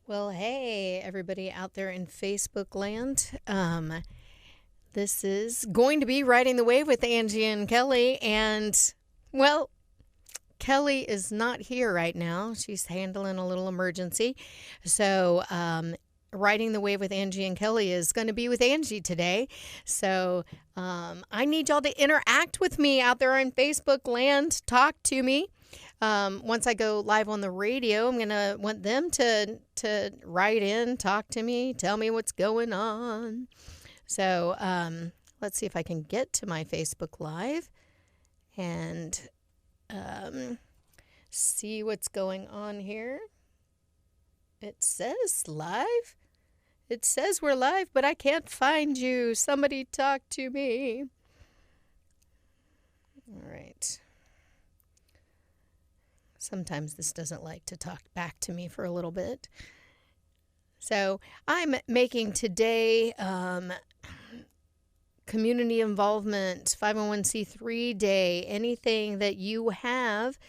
Well, hey, everybody out there in Facebook land. This is going to be Riding the Wave with Angie and Kelly. And, well, Kelly is not here right now. She's handling a little emergency. So, Riding the Wave with Angie and Kelly is going to be with Angie today. So, I need y'all to interact with me out there on Facebook land. Talk to me. Once I go live on the radio, I'm gonna want them to write in, talk to me, tell me what's going on. So let's see if I can get to my Facebook Live and see what's going on here. It says live. It says we're live, but I can't find you. Somebody talk to me. All right. Sometimes this doesn't like to talk back to me for a little bit. So I'm making today community involvement, 501c3 day, anything that you have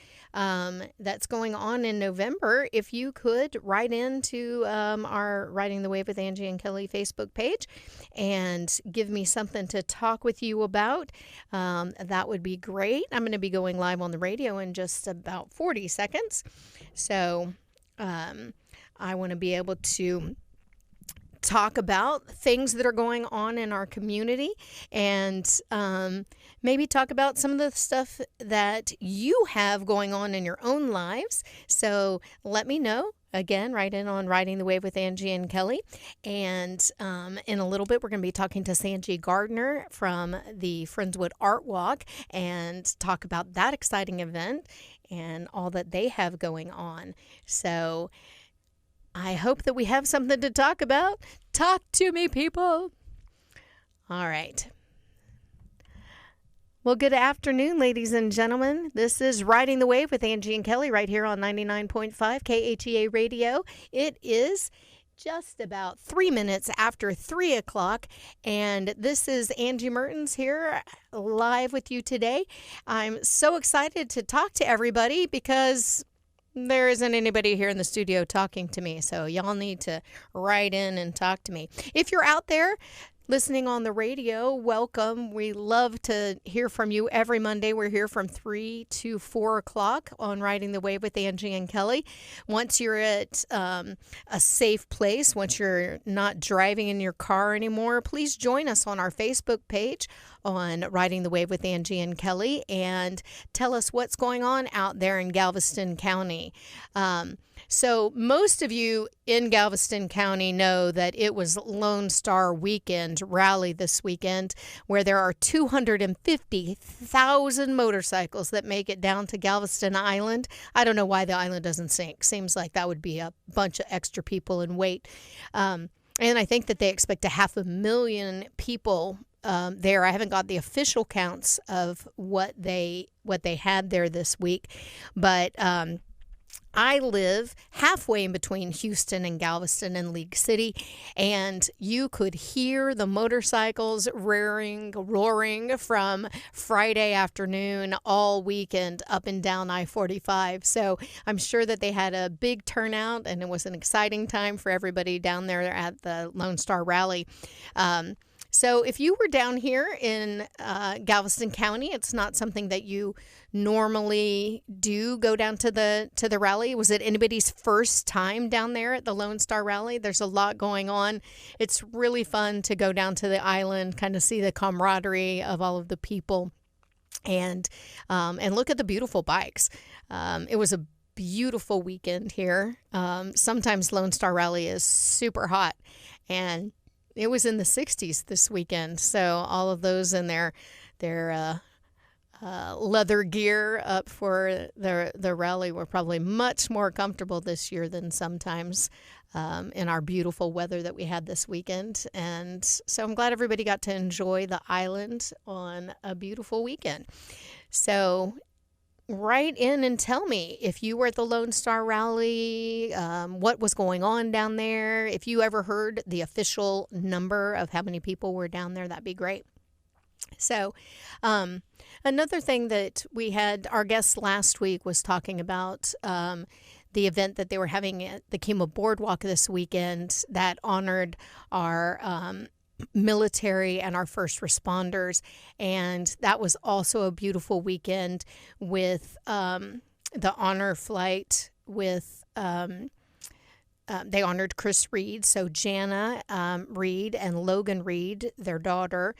that's going on in November. If you could write into our Riding the Wave with Angie and Kelly Facebook page and give me something to talk with you about, that would be great. I'm going to be going live on the radio in just about 40 seconds. So I want to be able to talk about things that are going on in our community and maybe talk about some of the stuff that you have going on in your own lives. So let me know. Again, write in on Riding the Wave with Angie and Kelly. And in a little bit, we're going to be talking to Sanjay Gardner from the Friendswood Art Walk and talk about that exciting event and all that they have going on. So I hope that we have something to talk about. Talk to me, people. All right. Well, good afternoon, ladies and gentlemen. This is Riding the Wave with Angie and Kelly right here on 99.5 KHEA Radio. It is just about 3 minutes after 3 o'clock, and this is Angie Mertens here live with you today. I'm so excited to talk to everybody because there isn't anybody here in the studio talking to me, so y'all need to write in and talk to me. If you're out there listening on the radio, welcome. We love to hear from you every Monday. We're here from 3 to 4 o'clock on Riding the Wave with Angie and Kelly. Once you're at a safe place, once you're not driving in your car anymore, please join us on our Facebook page on Riding the Wave with Angie and Kelly and tell us what's going on out there in Galveston County. So most of you in Galveston County know that it was Lone Star Weekend rally this weekend, where there are 250,000 motorcycles that make it down to Galveston Island. I don't know why the island doesn't sink. Seems like that would be a bunch of extra people in weight. And I think that they expect 500,000 people there. I haven't got the official counts of what they had there this week, but I live halfway in between Houston and Galveston and League City, and you could hear the motorcycles roaring from Friday afternoon all weekend up and down I-45. So I'm sure that they had a big turnout, and it was an exciting time for everybody down there at the Lone Star Rally. So if you were down here in Galveston County, it's not something that you normally do, go down to the rally. Was it anybody's first time down there at the Lone Star Rally? There's a lot going on. It's really fun to go down to the island, kind of see the camaraderie of all of the people, and look at the beautiful bikes. It was a beautiful weekend here. Sometimes Lone Star Rally is super hot, and it was in the 60s this weekend. So all of those in their leather gear up for the rally were probably much more comfortable this year than sometimes in our beautiful weather that we had this weekend. And so I'm glad everybody got to enjoy the island on a beautiful weekend. So write in and tell me if you were at the Lone Star Rally, what was going on down there. If you ever heard the official number of how many people were down there, that'd be great. So another thing that we had, our guest last week was talking about the event that they were having at the KHEA Boardwalk this weekend that honored our military and our first responders. And that was also a beautiful weekend with the honor flight with they honored Chris Reed. So Jana Reed and Logan Reed, their daughter,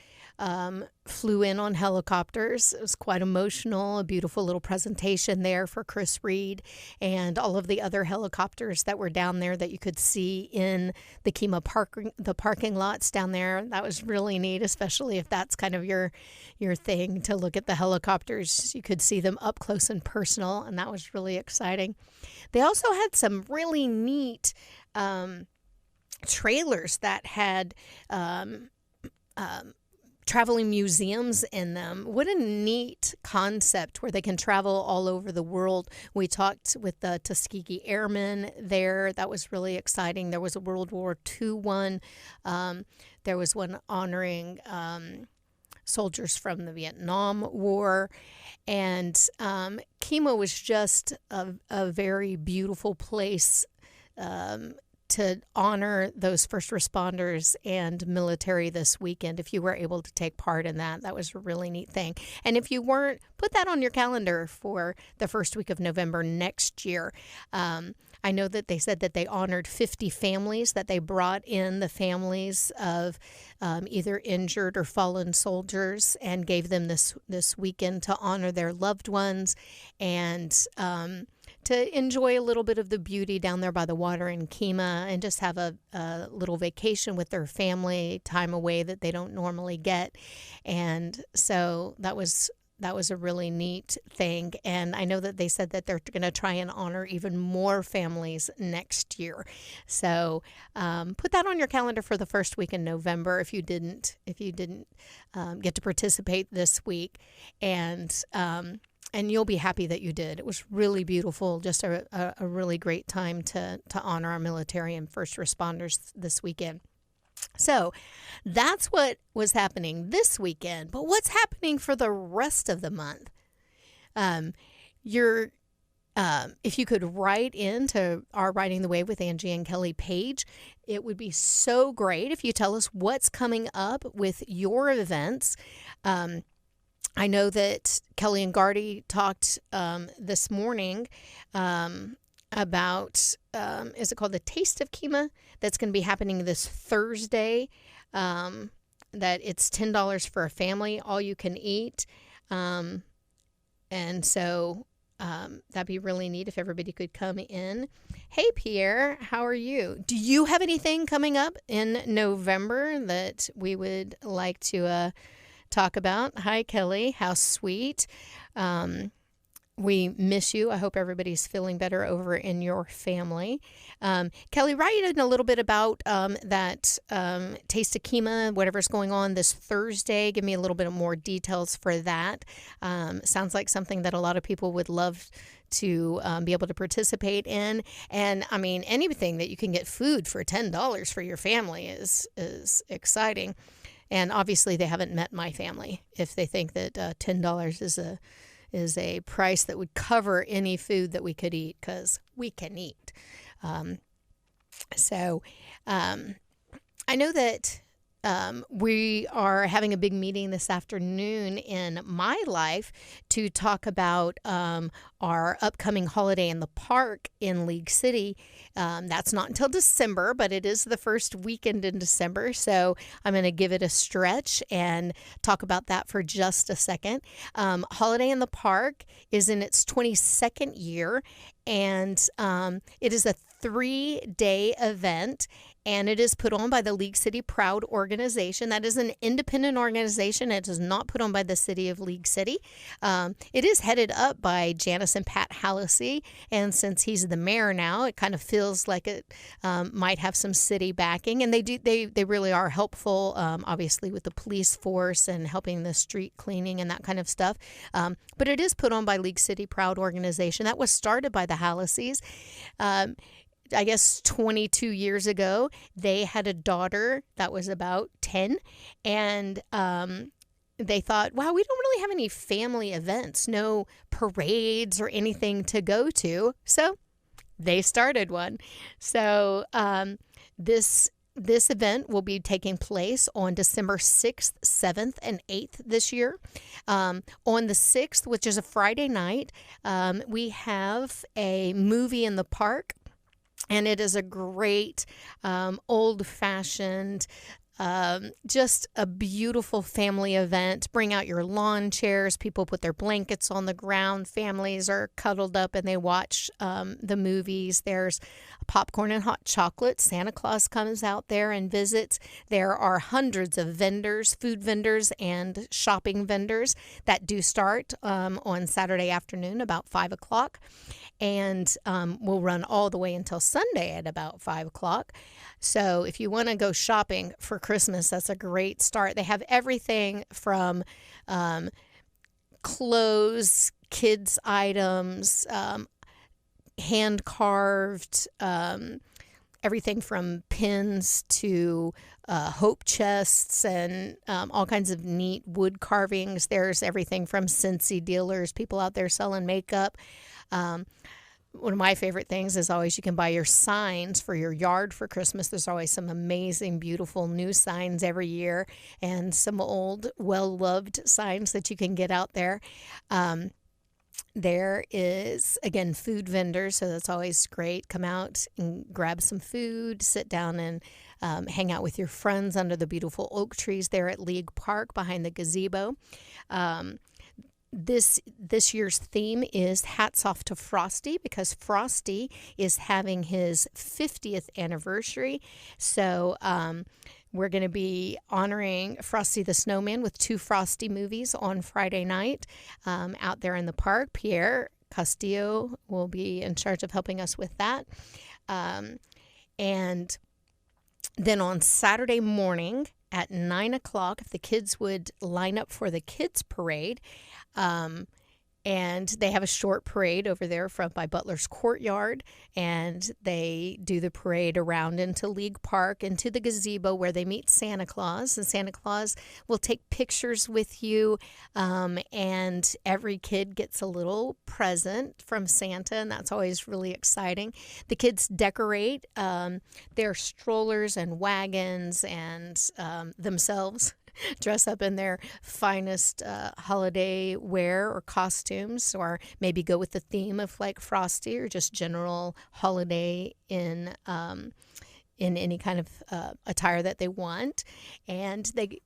flew in on helicopters. It was quite emotional, a beautiful little presentation there for Chris Reed and all of the other helicopters that were down there that you could see in the KHEA the parking lots down there. That was really neat, especially if that's kind of your thing, to look at the helicopters. You could see them up close and personal, and that was really exciting. They also had some really neat trailers that had traveling museums in them. What a neat concept where they can travel all over the world. We talked with the Tuskegee Airmen there. That was really exciting. There was a World War II one. There was one honoring soldiers from the Vietnam War. And KHEA was just a very beautiful place to honor those first responders and military this weekend. If you were able to take part in that, that was a really neat thing. And if you weren't, put that on your calendar for the first week of November next year. I know that they said that they honored 50 families, that they brought in the families of either injured or fallen soldiers and gave them this weekend to honor their loved ones and to enjoy a little bit of the beauty down there by the water in KHEA and just have a little vacation with their family, time away that they don't normally get. And so that was a really neat thing. And I know that they said that they're going to try and honor even more families next year. So put that on your calendar for the first week in November if you didn't get to participate this week. And you'll be happy that you did. It was really beautiful, just a really great time to honor our military and first responders this weekend. So that's what was happening this weekend. But what's happening for the rest of the month? If you could write into our Writing the Wave with Angie and Kelly page, it would be so great if you tell us what's coming up with your events. I know that Kelly and Gardy talked this morning about, is it called the Taste of KHEA? That's going to be happening this Thursday. That it's $10 for a family, all you can eat. And so that'd be really neat if everybody could come in. Hey, Pierre, how are you? Do you have anything coming up in November that we would like to talk about? Hi, Kelly. How sweet. We miss you. I hope everybody's feeling better over in your family. Kelly, write in a little bit about that Taste of KHEA, whatever's going on this Thursday. Give me a little bit of more details for that. Sounds like something that a lot of people would love to be able to participate in. And I mean, anything that you can get food for $10 for your family is exciting. And obviously they haven't met my family if they think that $10 is a price that would cover any food that we could eat, because we can eat. So I know that we are having a big meeting this afternoon in my life to talk about our upcoming holiday in the park in League City. That's not until December, but it is the first weekend in December. So I'm going to give it a stretch and talk about that for just a second. Holiday in the Park is in its 22nd year, and it is a 3-day event. And it is put on by the League City Proud organization. That is an independent organization. It is not put on by the city of League City. It is headed up by Janice and Pat Hallisey. And since he's the mayor now, it kind of feels like it might have some city backing. And they really are helpful, obviously, with the police force and helping the street cleaning and that kind of stuff. But it is put on by League City Proud organization. That was started by the Halliseys. I guess 22 years ago, they had a daughter that was about 10, and they thought, wow, we don't really have any family events, no parades or anything to go to. So They started one. So this event will be taking place on December 6th, 7th, and 8th this year. On the 6th, which is a Friday night, we have a movie in the park. And it is a great old-fashioned, just a beautiful family event. Bring out your lawn chairs. People put their blankets on the ground. Families are cuddled up and they watch the movies. There's popcorn and hot chocolate. Santa Claus comes out there and visits. There are hundreds of vendors, food vendors and shopping vendors that do start on Saturday afternoon about 5 o'clock. And will run all the way until Sunday at about 5 o'clock. So if you want to go shopping for Christmas, that's a great start. They have everything from clothes, kids' items, hand carved, everything from pins to hope chests and all kinds of neat wood carvings. There's everything from Scentsy dealers, people out there selling makeup. One of my favorite things is always you can buy your signs for your yard for Christmas. There's always some amazing, beautiful new signs every year and some old, well-loved signs that you can get out there. There is, again, food vendors, so that's always great. Come out and grab some food, sit down and hang out with your friends under the beautiful oak trees there at League Park behind the gazebo. This year's theme is Hats Off to Frosty, because Frosty is having his 50th anniversary. So we're going to be honoring Frosty the Snowman with 2 Frosty movies on Friday night out there in the park. Pierre Castillo will be in charge of helping us with that. And then on Saturday morning at 9 o'clock, if the kids would line up for the kids' parade, and they have a short parade over there by Butler's Courtyard, and they do the parade around into League Park, into the gazebo where they meet Santa Claus, and Santa Claus will take pictures with you, and every kid gets a little present from Santa, and that's always really exciting. The kids decorate their strollers and wagons and themselves. Dress up in their finest holiday wear or costumes, or maybe go with the theme of like Frosty or just general holiday in any kind of attire that they want. And they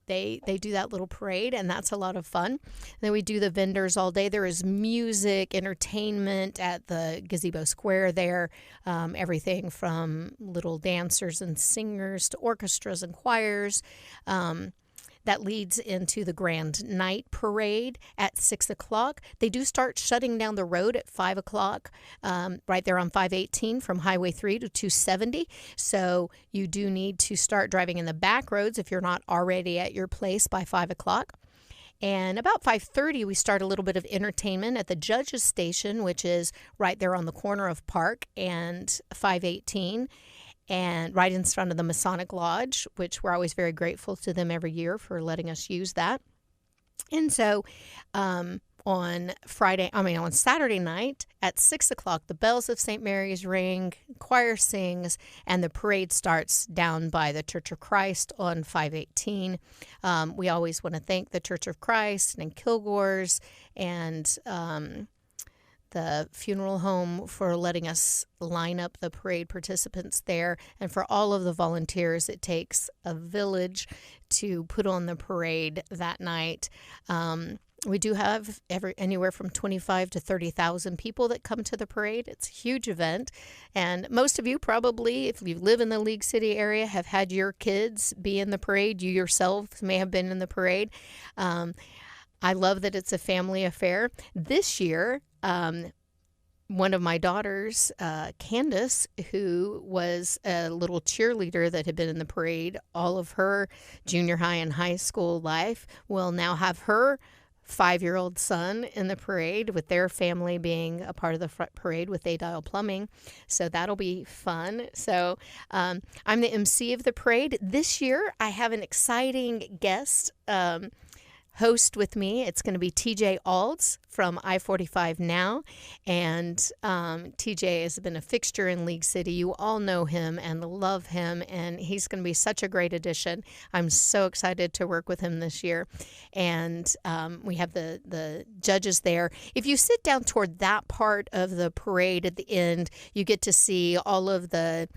do that little parade, and that's a lot of fun. And then we do the vendors all day. There is music, entertainment at the gazebo square there, everything from little dancers and singers to orchestras and choirs. That leads into the grand night parade at 6 o'clock. They do start shutting down the road at 5 o'clock, right there on 518 from Highway 3 to 270. So you do need to start driving in the back roads if you're not already at your place by 5 o'clock. And about 5:30, we start a little bit of entertainment at the Judges Station, which is right there on the corner of Park and 518. And right in front of the Masonic Lodge, which we're always very grateful to them every year for letting us use that. And so on Saturday night at 6 o'clock, the bells of St. Mary's ring, choir sings, and the parade starts down by the Church of Christ on 518. We always want to thank the Church of Christ and Kilgore's and the funeral home for letting us line up the parade participants there, and for all of the volunteers. It takes a village to put on the parade that night. We do have anywhere from 25 to 30,000 people that come to the parade. It's a huge event, and most of you probably, if you live in the League City area, have had your kids be in the parade. You yourself may have been in the parade. I love that it's a family affair. This year, one of my daughters, Candace, who was a little cheerleader that had been in the parade all of her junior high and high school life, will now have her 5-year-old son in the parade, with their family being a part of the front parade with A-Dial Plumbing. So that'll be fun. So I'm the MC of the parade. This year, I have an exciting guest. host with me. It's going to be TJ Alds from I-45 Now. And TJ has been a fixture in League City. You all know him and love him, and he's going to be such a great addition. I'm so excited to work with him this year. And we have the judges there. If you sit down toward that part of the parade at the end, you get to see all of the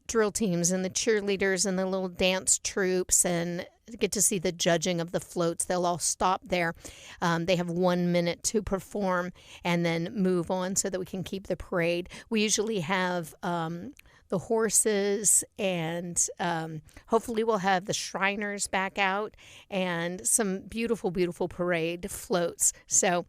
drill teams and the cheerleaders and the little dance troops, and get to see the judging of the floats. They'll all stop there. They have 1 minute to perform and then move on so that we can keep the parade. We usually have the horses, and hopefully we'll have the Shriners back out and some beautiful, beautiful parade floats. So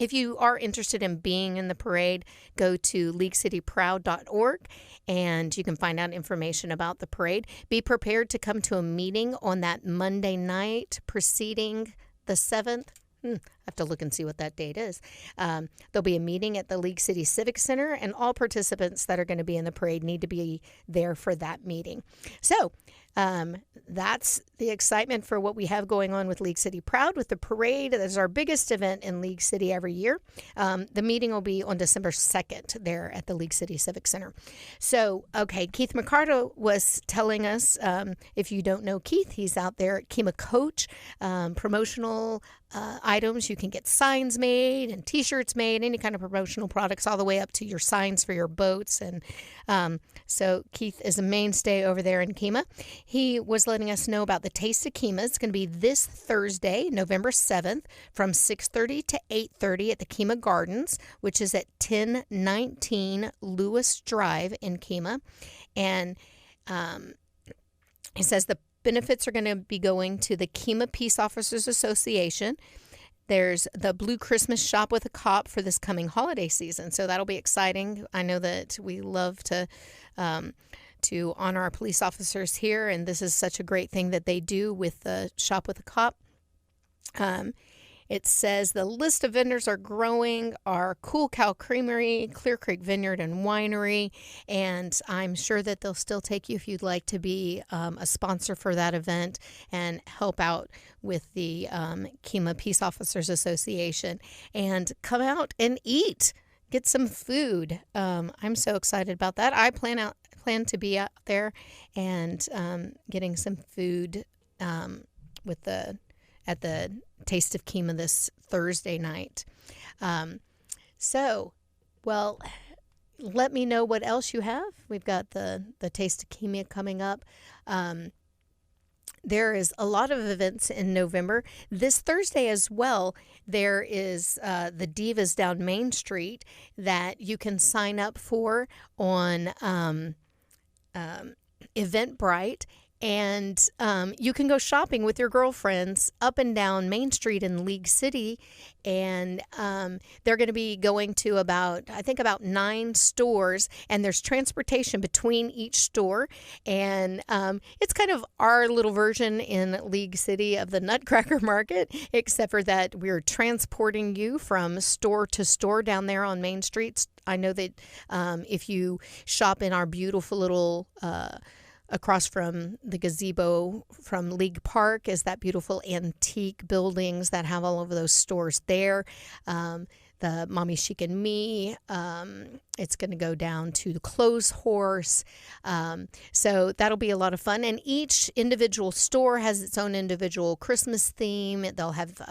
if you are interested in being in the parade, go to leaguecityproud.org and you can find out information about the parade. Be prepared to come to a meeting on that Monday night preceding the 7th. I have to look and see what that date is. There'll be a meeting at the League City Civic Center, and all participants that are going to be in the parade need to be there for that meeting. So that's the excitement for what we have going on with League City Proud with the parade. That is our biggest event in League City every year. The meeting will be on December 2nd there at the League City Civic Center. So, okay, Keith McCarto was telling us, if you don't know Keith, he's out there at KHEA Coach, promotional items. You can get signs made and T-shirts made, any kind of promotional products, all the way up to your signs for your boats. And so Keith is a mainstay over there in KHEA. He was letting us know about the Taste of KHEA. It's going to be this Thursday, November 7th, from 6:30 to 8:30 at the KHEA Gardens, which is at 1019 Lewis Drive in KHEA. And he says the benefits are going to be going to the KHEA Peace Officers Association. There's the Blue Christmas Shop with a Cop for this coming holiday season, so that'll be exciting. I know that we love to honor our police officers here, and this is such a great thing that they do with the Shop with a Cop. It says the list of vendors are growing, our Cool Cow Creamery, Clear Creek Vineyard and Winery, and I'm sure that they'll still take you if you'd like to be a sponsor for that event and help out with the KHEA Peace Officers Association, and come out and eat. Get some food. I'm so excited about that. I plan to be out there and getting some food at the Taste of KHEA this Thursday night. Well, let me know what else you have. We've got the Taste of KHEA coming up. There is a lot of events in November. This Thursday as well, there is the Divas down Main Street that you can sign up for on Eventbrite. And you can go shopping with your girlfriends up and down Main Street in League City. And they're going to be going to about 9 stores. And there's transportation between each store. And it's kind of our little version in League City of the Nutcracker Market, except for that we're transporting you from store to store down there on Main Street. I know that if you shop in our beautiful little across from the gazebo from League Park is that beautiful antique buildings that have all of those stores there. The Mommy Chic and Me. It's going to go down to the Clothes Horse. So that'll be a lot of fun. And each individual store has its own individual Christmas theme. They'll have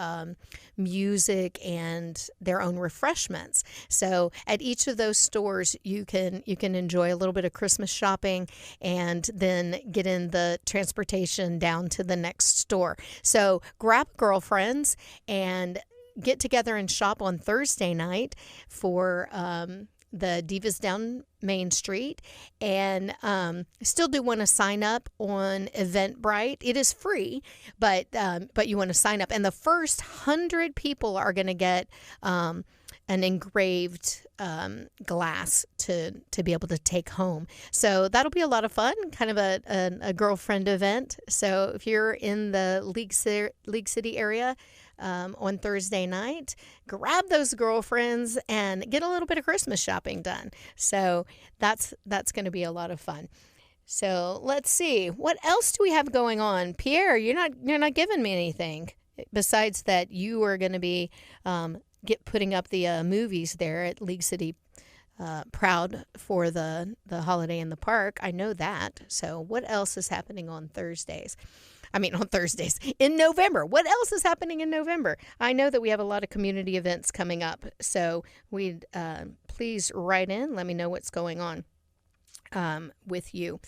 music and their own refreshments. So at each of those stores, you can enjoy a little bit of Christmas shopping and then get in the transportation down to the next store. So grab girlfriends and get together and shop on Thursday night for the Divas down Main Street, and still do want to sign up on Eventbrite. It is free, but you want to sign up, and the first 100 people are going to get an engraved glass to be able to take home. So that'll be a lot of fun, kind of a girlfriend event. So if you're in the League City area on Thursday night, grab those girlfriends and get a little bit of Christmas shopping done. So that's going to be a lot of fun. So let's see, what else do we have going on? Pierre, you're not giving me anything. besides that, you are going to be get putting up the movies there at League City Proud for the holiday in the park. I know that. So what else is happening on Thursdays? I mean, on Thursdays in November. What else is happening in November? I know that we have a lot of community events coming up. So we'd please write in. Let me know what's going on with you.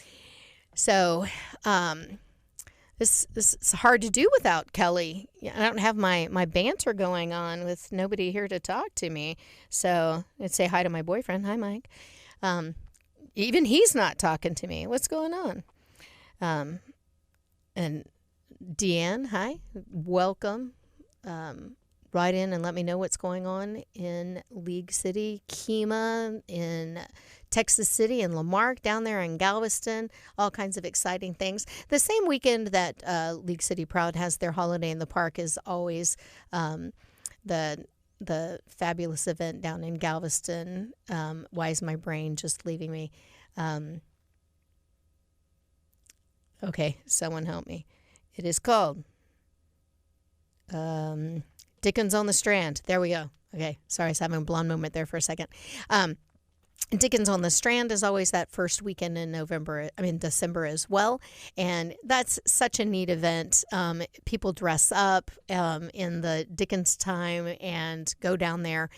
So this is hard to do without Kelly. I don't have my banter going on with nobody here to talk to me. So I'd say hi to my boyfriend. Hi, Mike. Even he's not talking to me. What's going on? And Deanne, hi. Welcome. Write in and let me know what's going on in League City, KHEA, in Texas City, and Lamarck, down there in Galveston, all kinds of exciting things. The same weekend that League City Proud has their holiday in the park is always the fabulous event down in Galveston. Why is my brain just leaving me? Okay, someone help me. It is called Dickens on the Strand. There we go. Okay, sorry, I was having a blonde moment there for a second. Dickens on the Strand is always that first weekend in December as well. And that's such a neat event. People dress up in the Dickens time and go down there.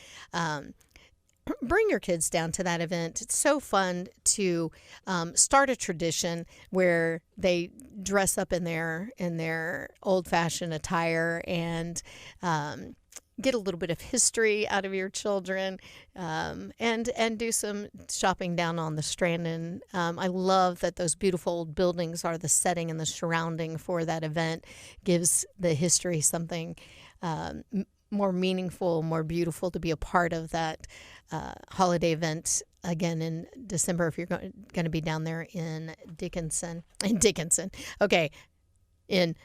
Bring your kids down to that event. It's so fun to start a tradition where they dress up in their old-fashioned attire and get a little bit of history out of your children, and do some shopping down on the Strand. And I love that those beautiful old buildings are the setting and the surrounding for that event. Gives the history something more meaningful, more beautiful to be a part of that holiday event again in December if you're going to be down there in Dickinson. Okay, in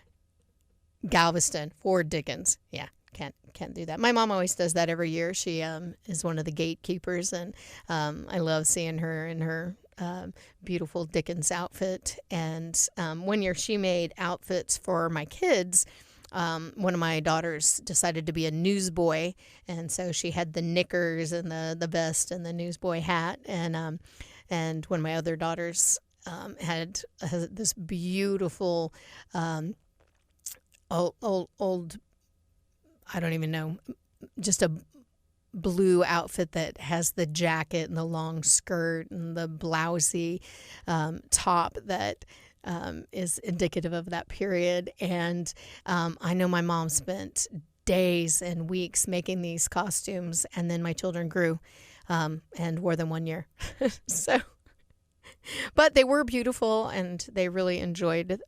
Galveston for Dickens. Yeah. Can't do that. My mom always does that every year. She is one of the gatekeepers, and I love seeing her in her beautiful Dickens outfit. And one year she made outfits for my kids. One of my daughters decided to be a newsboy, and so she had the knickers and the vest and the newsboy hat. And one of my other daughters has this beautiful old I don't even know, just a blue outfit that has the jacket and the long skirt and the blousy top that is indicative of that period. And I know my mom spent days and weeks making these costumes, and then my children grew and wore them one year. But they were beautiful, and they really enjoyed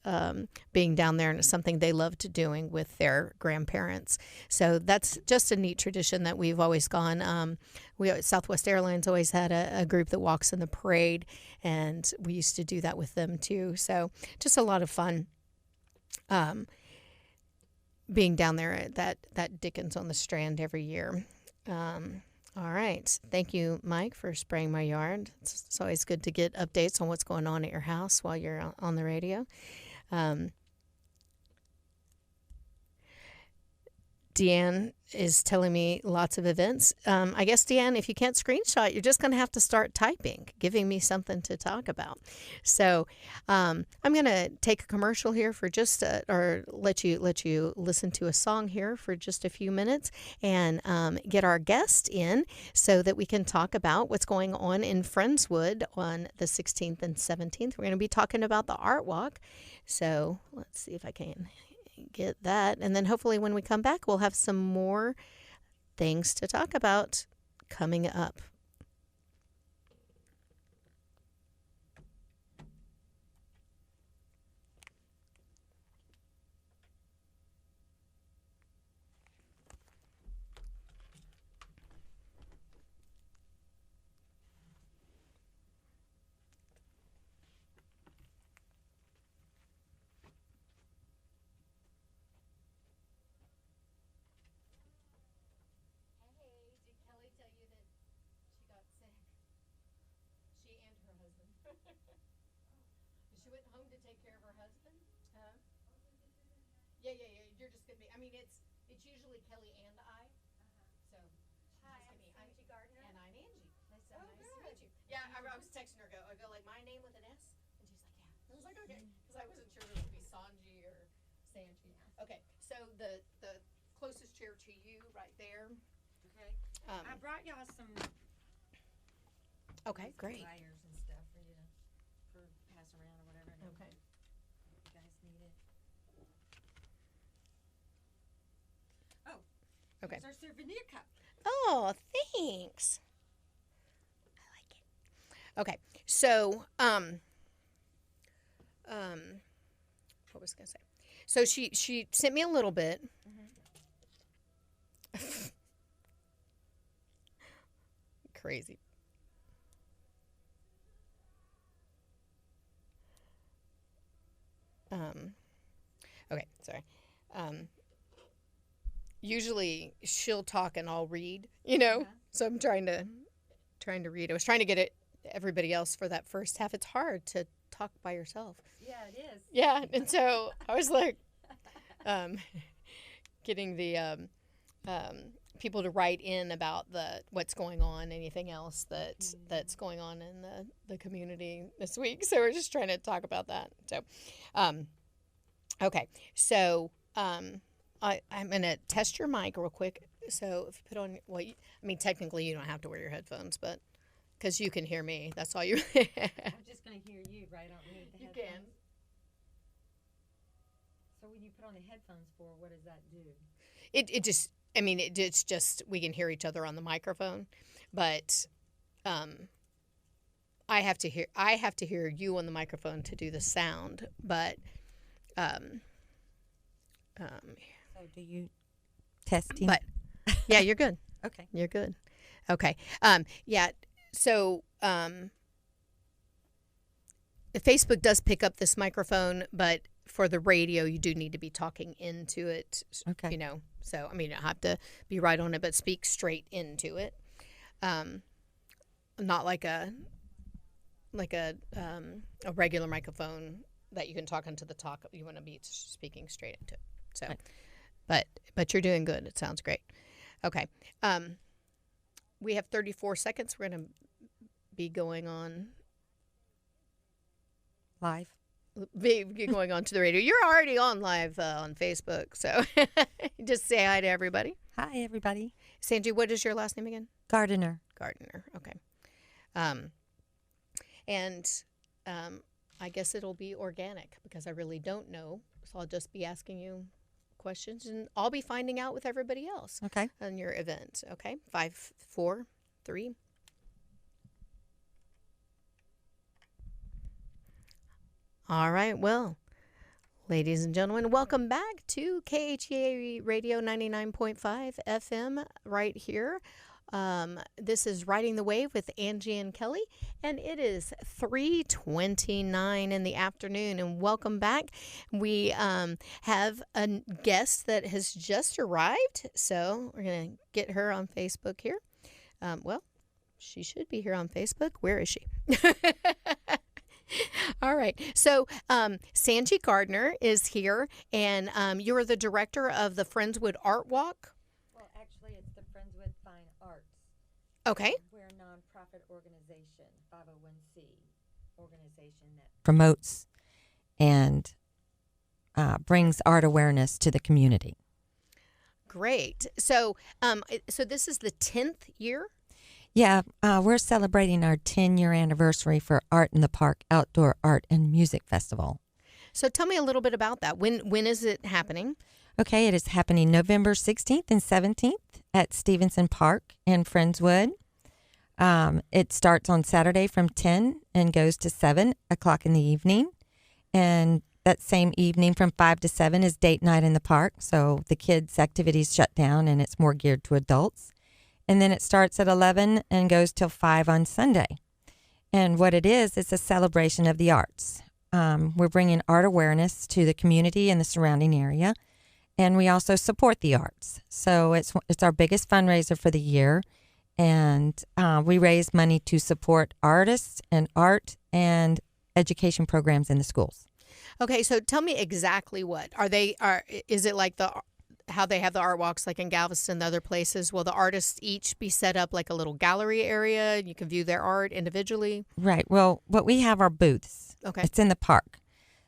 being down there, and it's something they loved doing with their grandparents. So that's just a neat tradition that we've always gone. Southwest Airlines always had a group that walks in the parade, and we used to do that with them too. So just a lot of fun being down there at that Dickens on the Strand every year. All right. Thank you, Mike, for spraying my yard. It's always good to get updates on what's going on at your house while you're on the radio. Deanne is telling me lots of events. I guess, Deanne, if you can't screenshot, you're just going to have to start typing, giving me something to talk about. So I'm going to take a commercial here for just, or let you listen to a song here for just a few minutes, and get our guest in so that we can talk about what's going on in Friendswood on the 16th and 17th. We're going to be talking about the Art Walk. So let's see if I can get that, and then hopefully when we come back we'll have some more things to talk about coming up. She went home to take care of her husband. Huh? Yeah. You're just gonna be. I mean, it's usually Kelly and I. So, Hi, I'm Angie Gardner. and I'm Angie. Nice to good. meet you. Yeah, I was texting her. I go like, my name with an S, and she's like, yeah. I was like, okay, because I wasn't sure if it would be Sanji or Sanji. Okay, so the closest chair to you, right there. Okay. I brought y'all some Okay, great. flyers and stuff for you to pass around or whatever. Okay. If you guys need it. Oh. Okay. Here's our souvenir cup. Oh, thanks. I like it. Okay, so what was I gonna say? So she sent me a little bit. Crazy. Okay, sorry. Usually she'll talk and I'll read, So I'm trying to read. I was trying to get everybody else for that first half. It's hard to talk by yourself. Yeah, it is. Yeah, and so I was like getting the people to write in about what's going on, anything else that's going on in the community this week. So we're just trying to talk about that. So, okay. So I'm going to test your mic real quick. So if you put on, technically you don't have to wear your headphones, but because you can hear me, that's all you. I'm just going to hear you right underneath the headphones. You can. So when you put on the headphones for, what does that do? It's just we can hear each other on the microphone, but I have to hear you on the microphone to do the sound. But so do you testing? But yeah, you're good. Okay, you're good. Okay. Yeah. So Facebook does pick up this microphone, but for the radio, you do need to be talking into it. Okay. So you don't have to be right on it, but speak straight into it. Not like a regular microphone that you can talk into the talk. You want to be speaking straight into it. So, but you're doing good. It sounds great. Okay. We have 34 seconds. We're going to be going on live. Be going on to the radio. You're already on live on Facebook, so just say hi to everybody. Hi, everybody. Sanji, what is your last name again? Gardner. Okay. I guess it'll be organic because I really don't know, so I'll just be asking you questions, and I'll be finding out with everybody else. Okay. On your event. Okay. 5, 4, 3. All right. Well, ladies and gentlemen, welcome back to KHEA Radio 99.5 FM right here. This is Riding the Wave with Angie and Kelly, and it is 3:29 in the afternoon, and welcome back. We have a guest that has just arrived, so we're going to get her on Facebook here. She should be here on Facebook. Where is she? All right. So Sanji Gardner is here, and you're the director of the Friendswood Art Walk. Well, actually, it's the Friendswood Fine Arts. Okay. We're a nonprofit organization, 501c organization that promotes and brings art awareness to the community. Great. So, so this is the 10th year? Yeah, we're celebrating our 10-year anniversary for Art in the Park Outdoor Art and Music Festival. So tell me a little bit about that. When is it happening? Okay, it is happening November 16th and 17th at Stevenson Park in Friendswood. It starts on Saturday from 10 and goes to 7 o'clock in the evening. And that same evening from 5 to 7 is date night in the park. So the kids' activities shut down and it's more geared to adults. And then it starts at 11 and goes till 5 on Sunday. And what it is, it's a celebration of the arts. We're bringing art awareness to the community and the surrounding area. And we also support the arts. So it's our biggest fundraiser for the year. And we raise money to support artists and art and education programs in the schools. Okay, so tell me exactly what. Is it like how they have the art walks like in Galveston and other places, will the artists each be set up like a little gallery area? You can view their art individually? Right. Well, what we have are booths. Okay. It's in the park.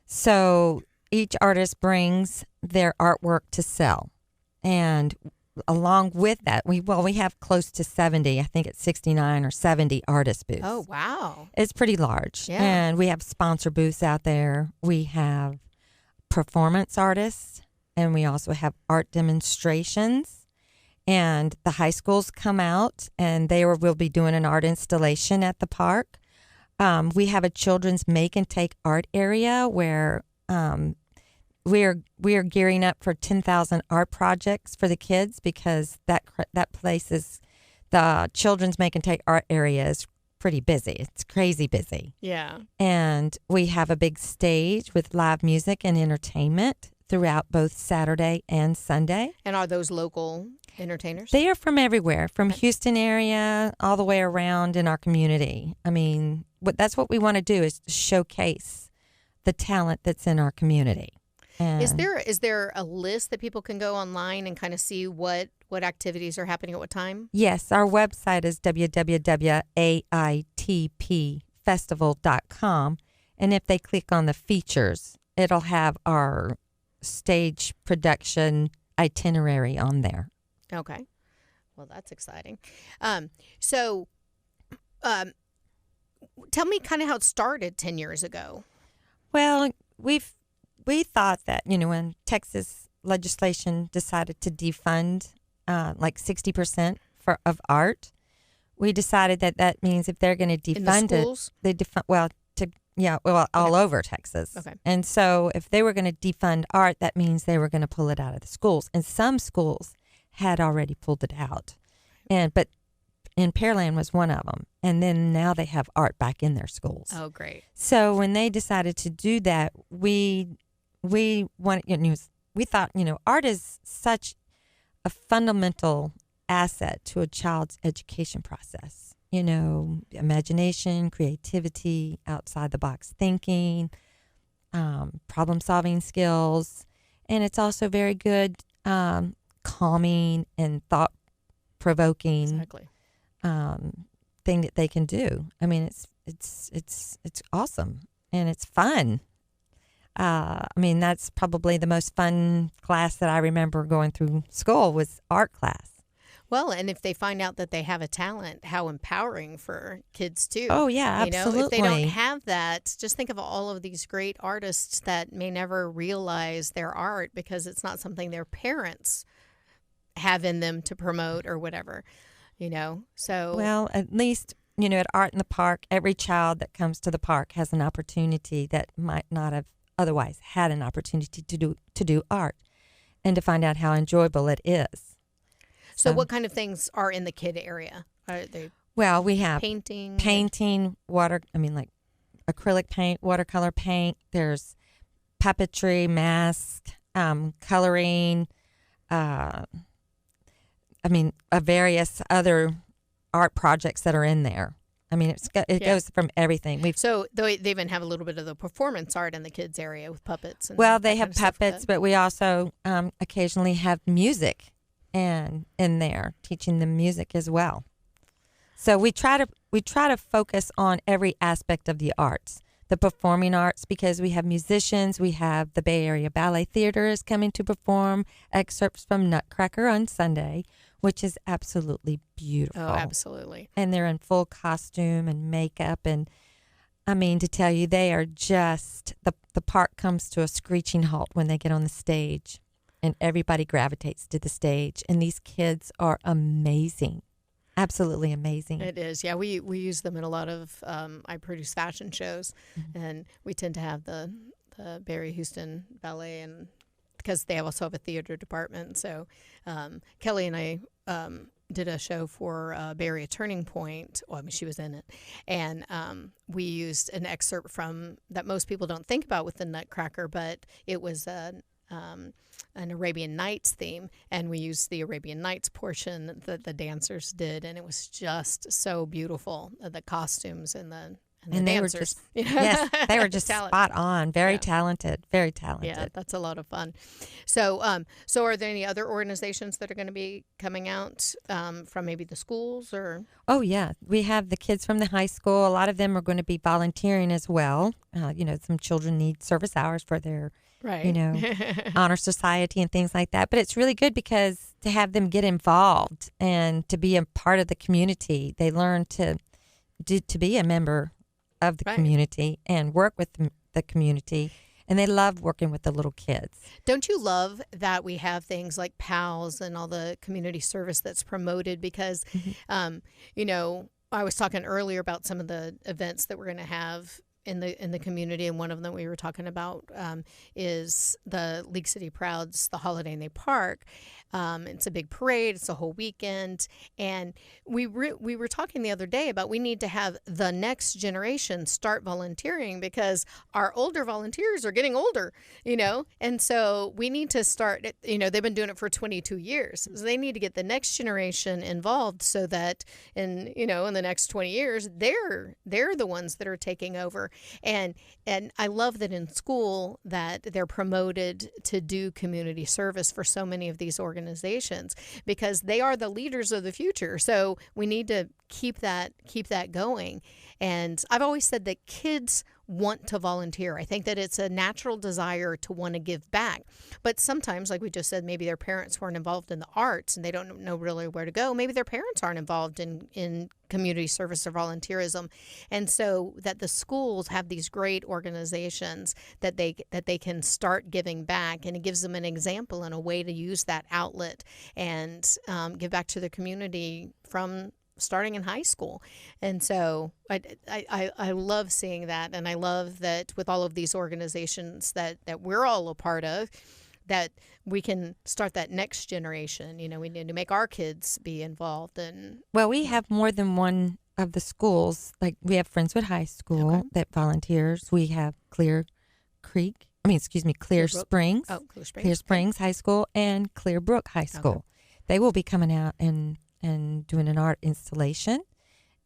So each artist brings their artwork to sell. And along with that, we have close to 70, I think it's 69 or 70 artist booths. Oh, wow. It's pretty large. Yeah. And we have sponsor booths out there. We have performance artists, and we also have art demonstrations. And the high schools come out, and will be doing an art installation at the park. We have a children's make and take art area where we are gearing up for 10,000 art projects for the kids, because that place is, the children's make and take art area is pretty busy. It's crazy busy. Yeah. And we have a big stage with live music and entertainment throughout both Saturday and Sunday. And are those local entertainers? They are from everywhere, from Houston area all the way around in our community. I mean, that's what we want to do, is showcase the talent that's in our community. And Is there a list that people can go online and kind of see what activities are happening at what time? Yes, our website is www.aitpfestival.com. And if they click on the features, it'll have our stage production itinerary on there. Okay. Well, that's exciting. So tell me kind of how it started 10 years ago. Well, we thought that, when Texas legislation decided to defund like 60% of art, we decided that means if they're going to defund schools? They defund all over Texas. Okay. And so if they were going to defund art, that means they were going to pull it out of the schools. And some schools had already pulled it out, but in Pearland was one of them. And then now they have art back in their schools. Oh, great. So when they decided to do that, we thought, art is such a fundamental asset to a child's education process. Imagination, creativity, outside the box thinking, problem solving skills. And it's also very good calming and thought provoking. Exactly. Thing that they can do. I mean, it's awesome, and it's fun. That's probably the most fun class that I remember going through school was art class. Well, and if they find out that they have a talent, how empowering for kids too. Oh yeah, absolutely. If they don't have that, just think of all of these great artists that may never realize their art because it's not something their parents have in them to promote or whatever. So well, at least at Art in the Park, every child that comes to the park has an opportunity that might not have otherwise had an opportunity to do art, and to find out how enjoyable it is. So what kind of things are in the kid area? Are they we have painting, water. Like acrylic paint, watercolor paint. There's puppetry, mask, coloring. Various other art projects that are in there. It goes from everything. So they even have a little bit of the performance art in the kids area with puppets. And they have puppets, but we also occasionally have music in there, teaching them music as well. So we try to focus on every aspect of the arts, the performing arts, because we have musicians. We have the Bay Area Ballet Theater is coming to perform excerpts from Nutcracker on Sunday, which is absolutely beautiful. Oh, absolutely. And they're in full costume and makeup. And to tell you, they are just, the park comes to a screeching halt when they get on the stage, and everybody gravitates to the stage. And these kids are amazing. Absolutely amazing. It is. Yeah, we use them in a lot of, I produce fashion shows, and we tend to have the Barry Houston Ballet, and because they also have a theater department. So Kelly and I did a show for Barry, A Turning Point. Well, she was in it. And we used an excerpt from that most people don't think about with the Nutcracker, but it was an Arabian Nights theme, and we used the Arabian Nights portion that the dancers did, and it was just so beautiful, the costumes and the they were dancers. just, yes, they were just Talent. spot on. Very Yeah. talented, very talented. Yeah, that's a lot of fun. So, so are there any other organizations that are going to be coming out from maybe the schools or? Oh, yeah. We have the kids from the high school. A lot of them are going to be volunteering as well. Some children need service hours for their, Right. honor society and things like that. But it's really good because to have them get involved and to be a part of the community, they learn to be a member of the Right. community and work with the community. And they love working with the little kids. Don't you love that we have things like PALS and all the community service that's promoted? Because, I was talking earlier about some of the events that we're going to have in the community, and one of them we were talking about is the League City Prouds, the Holiday in the Park. It's a big parade. It's a whole weekend, and we were talking the other day about we need to have the next generation start volunteering because our older volunteers are getting older, and so we need to start. They've been doing it for 22 years, so they need to get the next generation involved so that in the next 20 years they're the ones that are taking over. And I love that in school that they're promoted to do community service for so many of these organizations because they are the leaders of the future. So we need to keep that going. And I've always said that kids want to volunteer. I think that it's a natural desire to want to give back. But sometimes, like we just said, maybe their parents weren't involved in the arts and they don't know really where to go. Maybe their parents aren't involved in community service or volunteerism. And so that the schools have these great organizations that they can start giving back, and it gives them an example and a way to use that outlet and give back to the community from starting in high school. And so I love seeing that, and I love that with all of these organizations that we're all a part of, that we can start that next generation. We need to make our kids be involved. And well, we have more than one of the schools. Like we have Friendswood High School that volunteers. We have Clear Springs. Oh, Clear Springs. Clear Springs High School and Clear Brook High School. Okay. They will be coming out and doing an art installation,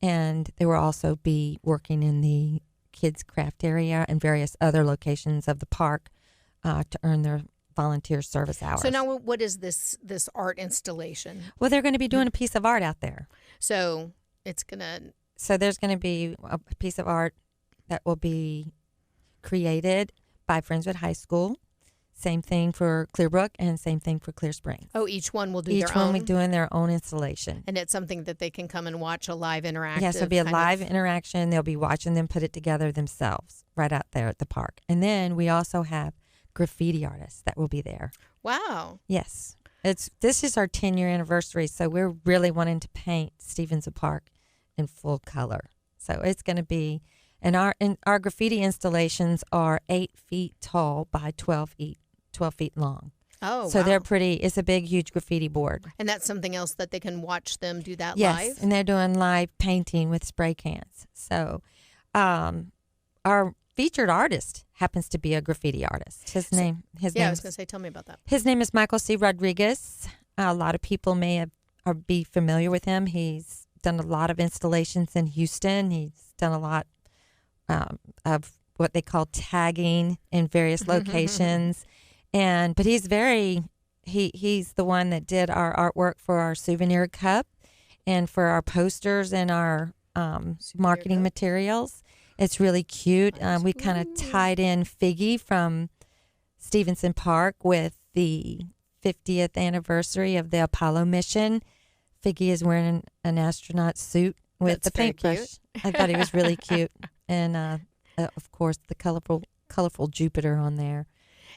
and they will also be working in the kids craft area and various other locations of the park to earn their volunteer service hours. So now what is this art installation? Well, they're going to be doing a piece of art out there. So it's gonna. So there's going to be a piece of art that will be created by Friendswood High School. Same thing for Clearbrook and same thing for Clear Springs. Oh, each one will do Each their one own? will be doing their own installation. And it's something that they can come and watch, a live interactive. Yes, it'll be a live interaction. They'll be watching them put it together themselves right out there at the park. And then we also have graffiti artists that will be there. Wow. Yes. This is our 10-year anniversary, so we're really wanting to paint Stevenson Park in full color. So it's going to be, and our graffiti installations are 8 feet tall by 12 feet long. Oh, so wow. they're pretty. It's a big, huge graffiti board. And that's something else that they can watch them do that Yes, live? and they're doing live painting with spray cans. So our featured artist happens to be a graffiti artist. His name. I was going to say, tell me about that. His name is Michael C. Rodriguez. A lot of people may be familiar with him. He's done a lot of installations in Houston. He's done a lot of what they call tagging in various locations. But he's he's the one that did our artwork for our souvenir cup and for our posters and our marketing materials. It's really cute. We kind of tied in Figgy from Stevenson Park with the 50th anniversary of the Apollo mission. Figgy is wearing an astronaut suit with the paintbrush. I thought he was really cute. And, of course, the colorful Jupiter on there.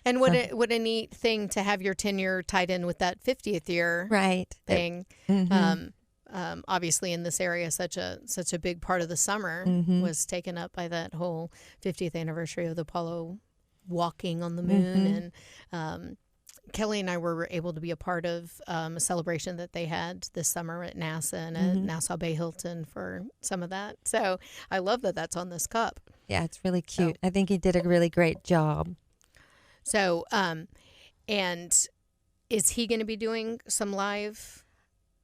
And what a neat thing to have your tenure tied in with that 50th year thing. Mm-hmm. Obviously, in this area, such a big part of the summer was taken up by that whole 50th anniversary of the Apollo walking on the moon. And Kelly and I were able to be a part of a celebration that they had this summer at NASA and at Nassau Bay Hilton for some of that. So I love that that's on this cup. Yeah, it's really cute. I think he did a really great job. So, and is he going to be doing some live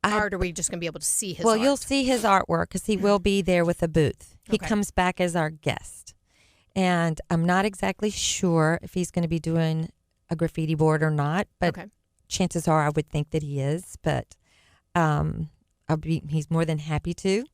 Or are we just going to be able to see his Well, art? you'll see his artwork because he will be there with a booth. He Okay. comes back as our guest. And I'm not exactly sure if he's going to be doing a graffiti board or not, but Okay. chances are I would think that he is. But he's more than happy to.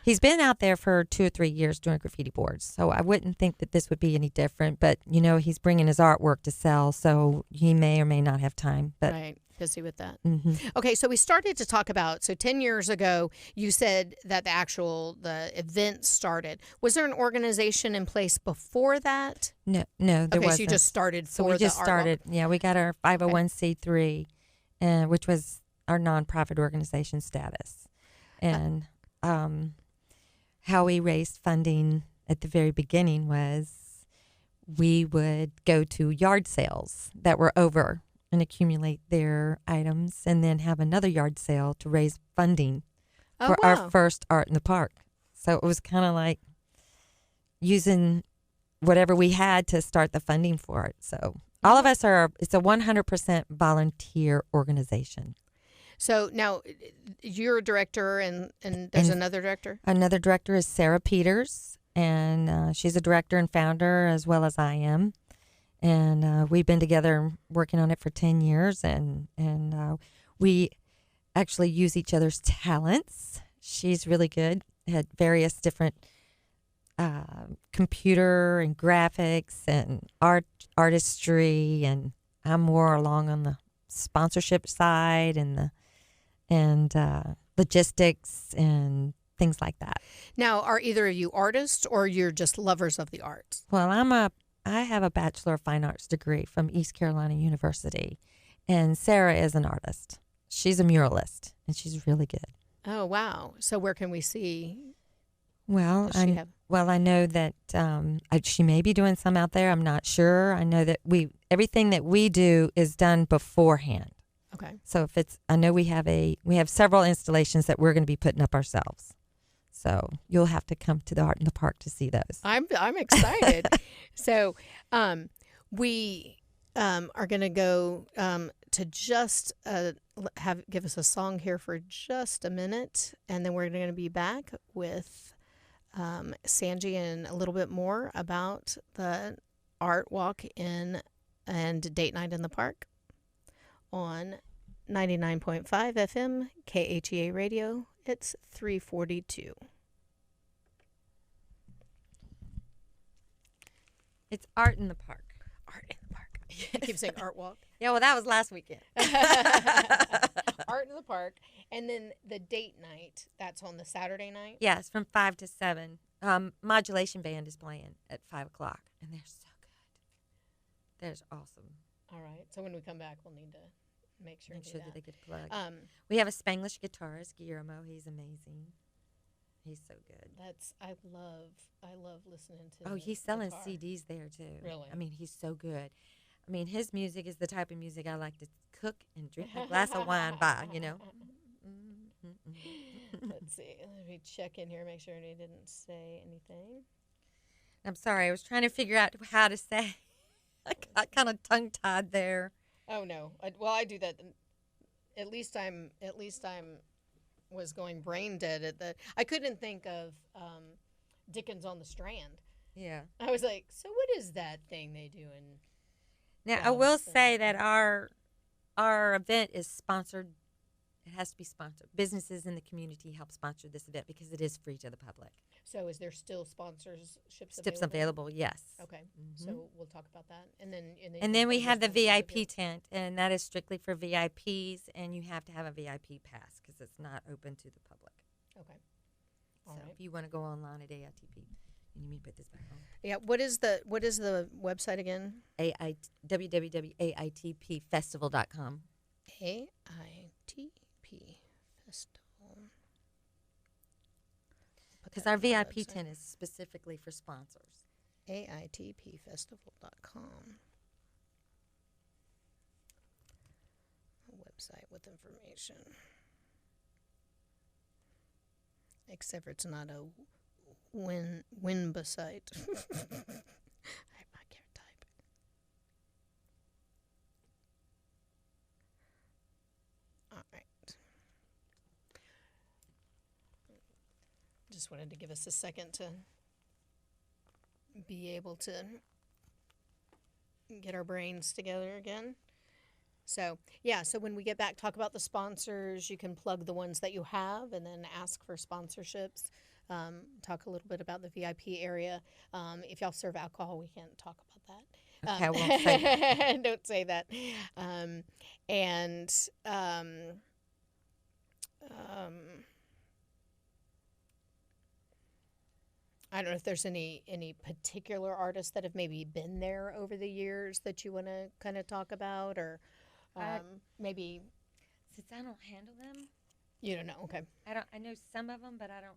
He's been out there for 2 or 3 years doing graffiti boards, so I wouldn't think that this would be any different. But, he's bringing his artwork to sell, so he may or may not have time. But Right. Busy with that. mhm. Okay, so we started to talk about, 10 years ago, you said that the event started. Was there an organization in place before that? No, there Okay, wasn't. so you just started So for we just the art walk. started. Yeah, we got our 501c3, which was our nonprofit organization status. And how we raised funding at the very beginning was we would go to yard sales that were over and accumulate their items and then have another yard sale to raise funding for our first Art in the Park. So it was kind of like using whatever we had to start the funding for it. So all of us it's a 100% volunteer organization. So now you're a director and there's another director? Another director is Sarah Peters, and she's a director and founder as well as I am. And we've been together working on it for 10 years, and we actually use each other's talents. She's really good at various different computer and graphics and artistry, and I'm more along on the sponsorship side and logistics and things like that. Now, are either of you artists or you're just lovers of the arts? Well, I have a Bachelor of Fine Arts degree from East Carolina University, and Sarah is an artist. She's a muralist, and she's really good. Oh, wow. So where can we see? Well, Does she have? I know that she may be doing some out there. I'm not sure. I know that everything that we do is done beforehand. Okay. So I know we have several installations that we're going to be putting up ourselves. So you'll have to come to the Art in the Park to see those. I'm excited. So we are going to go to just give us a song here for just a minute, and then we're going to be back with Sanji and a little bit more about the art walk and date night in the park on 99.5 FM KHEA radio. It's 3:42. It's Art in the Park. Art in the Park. I keep saying art walk. Yeah, well, that was last weekend. Art in the Park. And then the date night, that's on the Saturday night? Yeah, it's from 5 to 7. Modulation Band is playing at 5 o'clock, and they're so good. They're awesome. All right. So when we come back, we'll need to make sure that they get a plug. Um, we have a Spanglish guitarist, Guillermo. He's amazing. He's so good. I love listening to. Oh, he's selling guitar. CDs there too. Really? I mean, he's so good. I mean, his music is the type of music I like to cook and drink a glass of wine by. Let's see. Let me check in here, make sure he didn't say anything. I'm sorry. I was trying to figure out how to say. I got kind of tongue tied there. Oh no. I do that. At least I'm was going brain dead at the. I couldn't think of Dickens on the Strand. Yeah. I was like, so what is that thing they do in? Now I will say that our event is sponsored. It has to be sponsored. Businesses in the community help sponsor this event because it is free to the public. So is there still sponsorships available? Yes. Okay. Mm-hmm. So we'll talk about that. And then we have the VIP tent, and that is strictly for VIPs, and you have to have a VIP pass because it's not open to the public. Okay. All right. If you want to go online at AITP, and you may put this back on. Yeah. What is the website again? www.aitpfestival.com. AITP Festival. Because our VIP tent is specifically for sponsors. AITPfestival.com. A website with information. Except for it's not a Winba site. I can't type. All right. just wanted to give us a second to be able to get our brains together again. So, yeah, so when we get back, talk about the sponsors. You can plug the ones that you have and then ask for sponsorships. Talk a little bit about the VIP area. If y'all serve alcohol, we can't talk about that. Okay, I won't say that. Don't say that. And I don't know if there's any particular artists that have maybe been there over the years that you want to kind of talk about, or maybe Since I don't handle them, you don't know. Okay. I know some of them, but I don't know.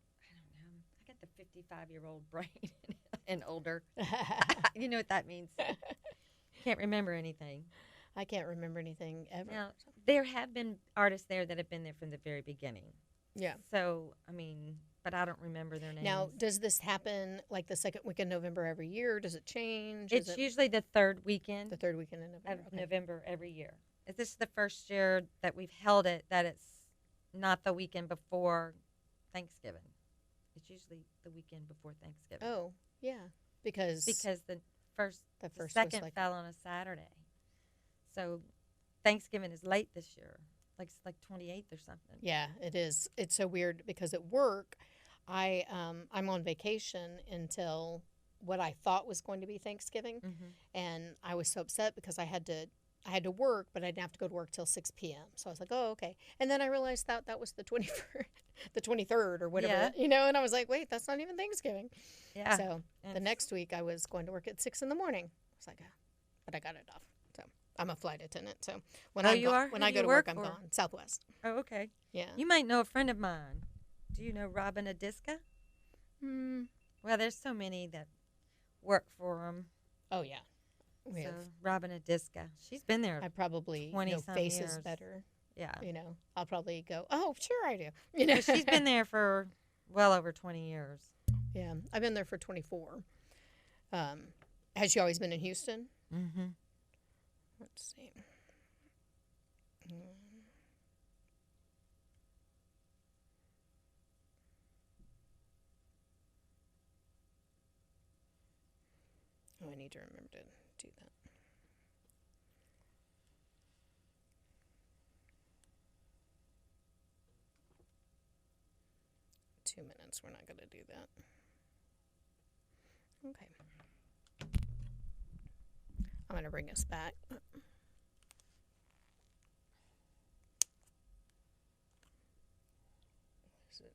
I got the 55-year-old brain and older. You know what that means. Can't remember anything. I can't remember anything ever. Now, there have been artists there that have been there from the very beginning. Yeah. So, I mean, but I don't remember their names. Now, does this happen like the second week in November every year? Does it change? It's usually the third weekend the third weekend in November. of November every year. This is the first year that we've held it that it's not the weekend before Thanksgiving. It's usually the weekend before Thanksgiving. Oh, yeah, because the the first second was like, fell on a Saturday. So Thanksgiving is late this year. It's like 28th or something. yeah, it is. It's so weird because at work, I'm on vacation until what I thought was going to be Thanksgiving, and I was so upset because I had to work, but I didn't have to go to work till 6 p.m. So I was like, oh, okay. And then I realized that was the 21st, the 23rd or whatever, and I was like, wait, that's not even Thanksgiving. Yeah. So the next week I was going to work at 6 in the morning. I was like, but I got it off. So I'm a flight attendant. So when I go to work, I'm gone. Southwest. Oh, okay. Yeah. You might know a friend of mine. Do you know Robin Adiska? Well, there's so many that work for them. Oh, yeah. So Robin Adiska. She's been there I probably 20 know some faces years. better. Yeah. I'll probably go, oh, sure I do. She's been there for well over 20 years. Yeah. I've been there for 24. Has she always been in Houston? Mm-hmm. Let's see. Oh, I need to remember to do that. Two minutes. We're not going to do that. Okay. I'm going to bring us back. Is it?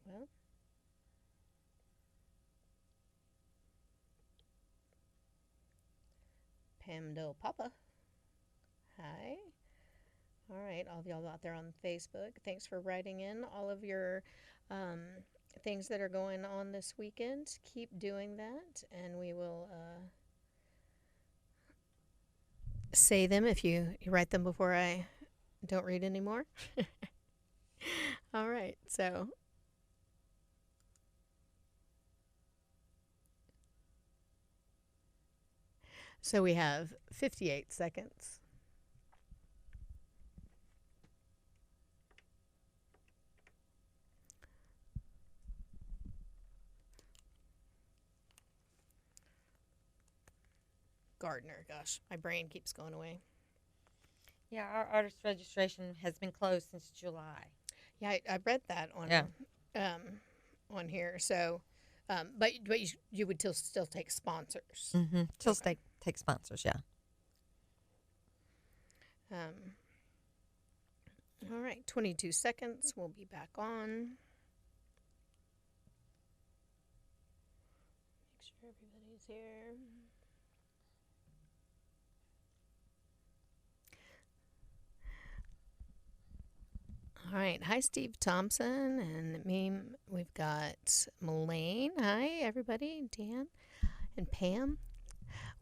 Well, Pam Doe Papa. Hi. All right, all of y'all out there on Facebook, thanks for writing in all of your things that are going on this weekend. Keep doing that, and we will say them if you write them before I don't read anymore. All right, so we have 58 seconds. Gardner, gosh, my brain keeps going away. Yeah, our artist registration has been closed since July. Yeah, I read that on here. So, but you would still take sponsors. Mm-hmm. Still take sponsors, yeah. All right, 22 seconds. We'll be back on. Make sure everybody's here. All right. Hi, Steve Thompson and me. We've got Melaine. Hi, everybody. Dan and Pam.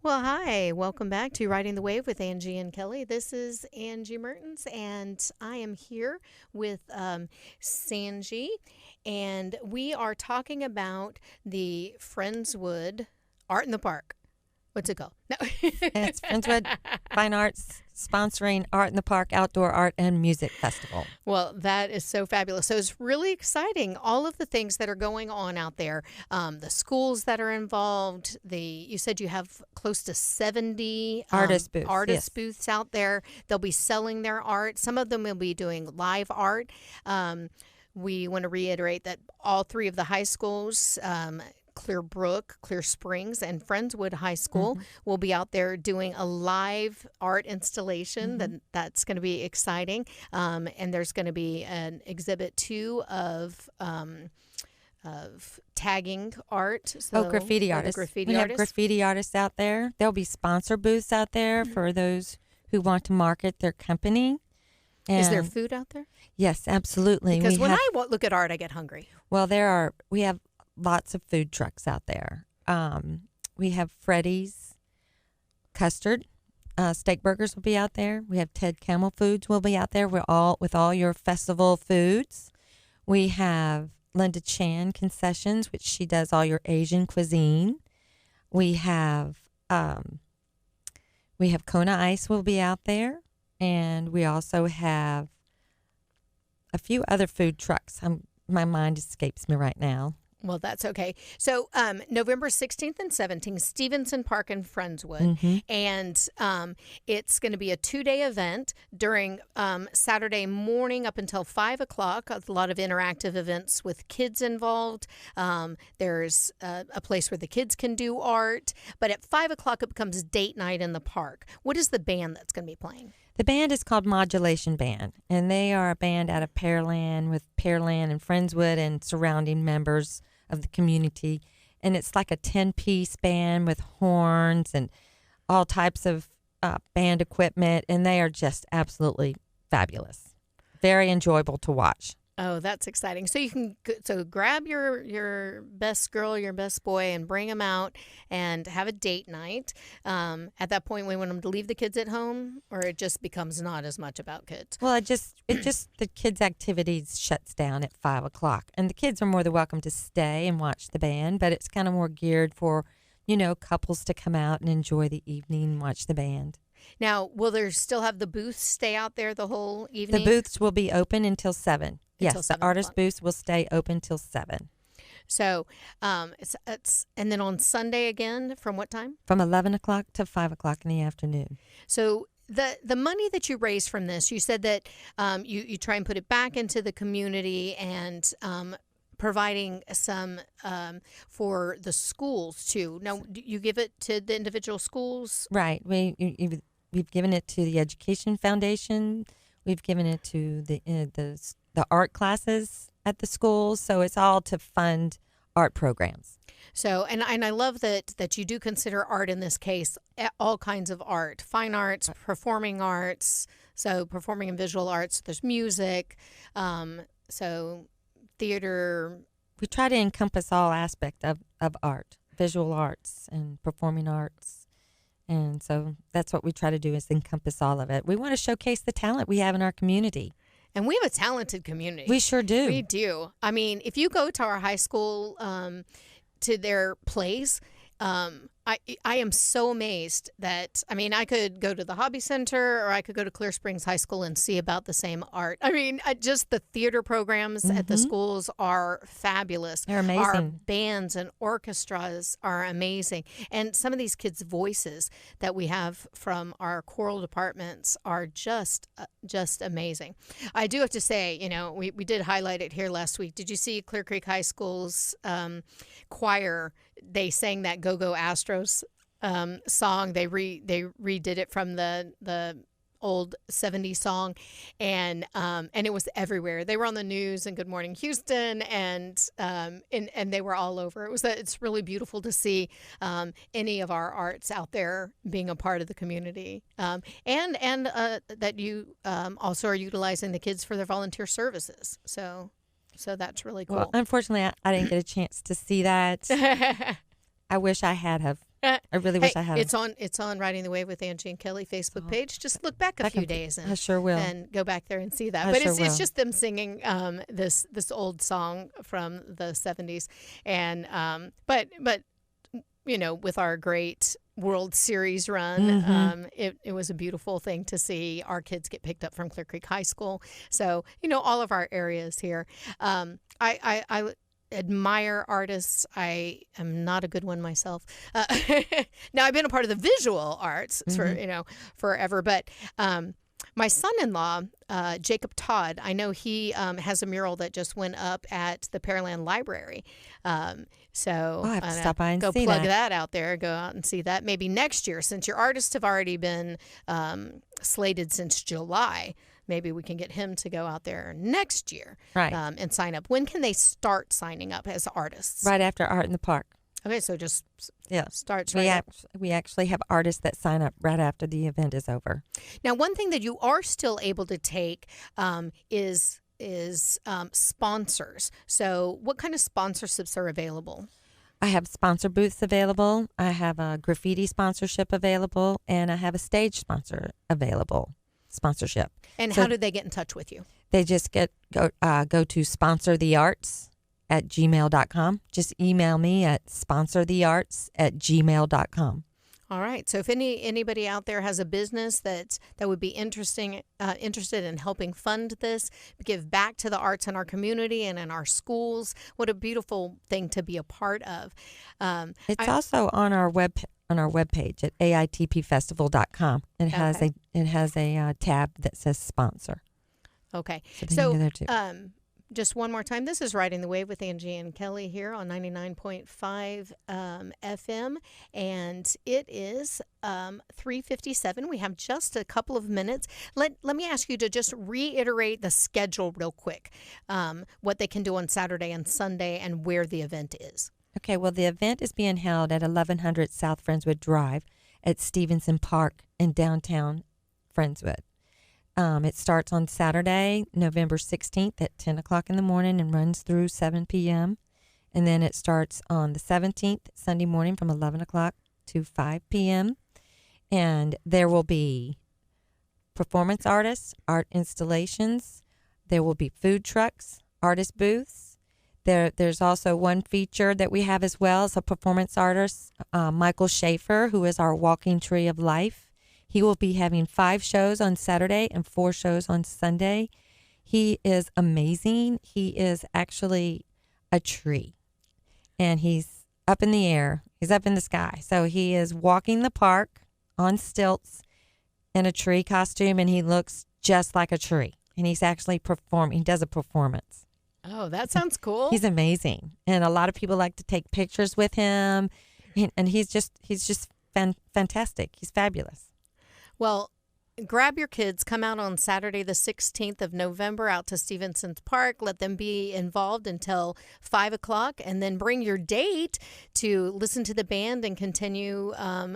Well, hi. Welcome back to Riding the Wave with Angie and Kelly. This is Angie Mertens, and I am here with Sanji, and we are talking about the Friendswood Art in the Park. What's it called? No. It's Friendswood Fine Arts sponsoring Art in the Park Outdoor Art and Music Festival. Well, that is so fabulous. So it's really exciting. All of the things that are going on out there, the schools that are involved. You said you have close to 70 Artist booths out there. They'll be selling their art. Some of them will be doing live art. We want to reiterate that all three of the high schools, Clearbrook, Clear Springs, and Friendswood High School will be out there doing a live art installation. That's going to be exciting. And there's going to be an exhibit too of tagging art. So, graffiti artists. We have graffiti artists out there. There'll be sponsor booths out there for those who want to market their company. Is there food out there? Yes, absolutely. Because when I look at art, I get hungry. Well, we have lots of food trucks out there. We have Freddy's Custard. Steak Burgers will be out there. We have Ted Camel Foods will be out there with all your festival foods. We have Linda Chan Concessions, which she does all your Asian cuisine. We have Kona Ice will be out there. And we also have a few other food trucks. My mind escapes me right now. Well, that's okay. So November 16th and 17th, Stevenson Park in Friendswood. And it's going to be a 2-day event during Saturday morning up until 5 o'clock. A lot of interactive events with kids involved. There's a place where the kids can do art. But at 5 o'clock, it becomes date night in the park. What is the band that's going to be playing? The band is called Modulation Band, and they are a band out of Pearland with Pearland and Friendswood and surrounding members of the community. And it's like a 10-piece band with horns and all types of band equipment, and they are just absolutely fabulous. Very enjoyable to watch. Oh, that's exciting. So you can grab your best girl, your best boy, and bring them out and have a date night. At that point, we want them to leave the kids at home, or it just becomes not as much about kids. Well, it just the kids' activities shuts down at 5 o'clock, and the kids are more than welcome to stay and watch the band, but it's kind of more geared for, couples to come out and enjoy the evening and watch the band. Now, will there still have the booths stay out there the whole evening? The booths will be open until 7. Yes, the artist o'clock. booths will stay open till 7. So, it's and then on Sunday again, from what time? From 11 o'clock to 5 o'clock in the afternoon. So the money that you raise from this, you said that you try and put it back into the community and providing some for the schools too. Now, do you give it to the individual schools? Right. We've given it to the Education Foundation. We've given it to the art classes at the schools. So it's all to fund art programs. So, and I love that you do consider art in this case, all kinds of art, fine arts, performing arts, so performing and visual arts, there's music, so theater. We try to encompass all aspects of art, visual arts and performing arts. And so that's what we try to do, is encompass all of it. We want to showcase the talent we have in our community. And we have a talented community. We sure do. We do. I mean, if you go to our high school, to their plays, I am so amazed that, I could go to the Hobby Center or I could go to Clear Springs High School and see about the same art. Just the theater programs at the schools are fabulous. They're amazing. Our bands and orchestras are amazing. And some of these kids' voices that we have from our choral departments are just amazing. I do have to say, we did highlight it here last week. Did you see Clear Creek High School's choir? They sang that Go-Go Astros song. They redid it from the old 70s song, and it was everywhere. They were on the news and Good Morning Houston, and they were all over. It's really beautiful to see any of our arts out there being a part of the community, and that you also are utilizing the kids for their volunteer services. So that's really cool. Well, unfortunately, I didn't get a chance to see that. I wish I had have. I really wish I had. It's on Riding the Wave with Angie and Kelly Facebook page. Just look back a few days and I sure will. And go back there and see that. I But sure it's will. just them singing this old song from the 70s, and but with our great World Series run. It was a beautiful thing to see our kids get picked up from Clear Creek High School. So, all of our areas here. I admire artists. I am not a good one myself. Now, I've been a part of the visual arts for, forever, but my son-in-law, Jacob Todd, I know he has a mural that just went up at the Pearland Library. So I'll have to stop by and go see plug that. that out there. Go out and see that maybe next year, since your artists have already been slated since July. Maybe we can get him to go out there next year, Right. And sign up. When can they start signing up as artists? Right after Art in the Park. Okay, so just Yeah. starts right We actually have artists that sign up right after the event is over. Now, one thing that you are still able to take is sponsors. So, what kind of sponsorships are available? I have sponsor booths available. I have a graffiti sponsorship available, and I have a stage sponsorship. And So how do they get in touch with you? They just go to sponsorthearts@gmail.com. Just email me at sponsorthearts@gmail.com. All right. So if anybody out there has a business that would be interested in helping fund this, give back to the arts in our community and in our schools, what a beautiful thing to be a part of. It's also on our webpage at aitpfestival.com. It has a tab that says sponsor. Okay. So they can go there too. Just one more time. This is Riding the Wave with Angie and Kelly here on 99.5 FM, and it is 3:57. We have just a couple of minutes. Let me ask you to just reiterate the schedule real quick, what they can do on Saturday and Sunday and where the event is. Okay, well, the event is being held at 1100 South Friendswood Drive at Stevenson Park in downtown Friendswood. It starts on Saturday, November 16th at 10 o'clock in the morning and runs through 7 p.m. And then it starts on the 17th, Sunday morning from 11 o'clock to 5 p.m. And there will be performance artists, art installations. There will be food trucks, artist booths. There's also one feature that we have as well as a performance artist, Michael Schaefer, who is our walking tree of life. He will be having 5 shows on Saturday and 4 shows on Sunday. He is amazing. He is actually a tree, and he's up in the air. He's up in the sky. So he is walking the park on stilts in a tree costume, and he looks just like a tree. And he's actually performing. He does a performance. Oh, that sounds cool. He's amazing, and a lot of people like to take pictures with him. And he's just fantastic. He's fabulous. Well, grab your kids, come out on Saturday the 16th of November out to Stevenson's Park. Let them be involved until 5 o'clock, and then bring your date to listen to the band and continue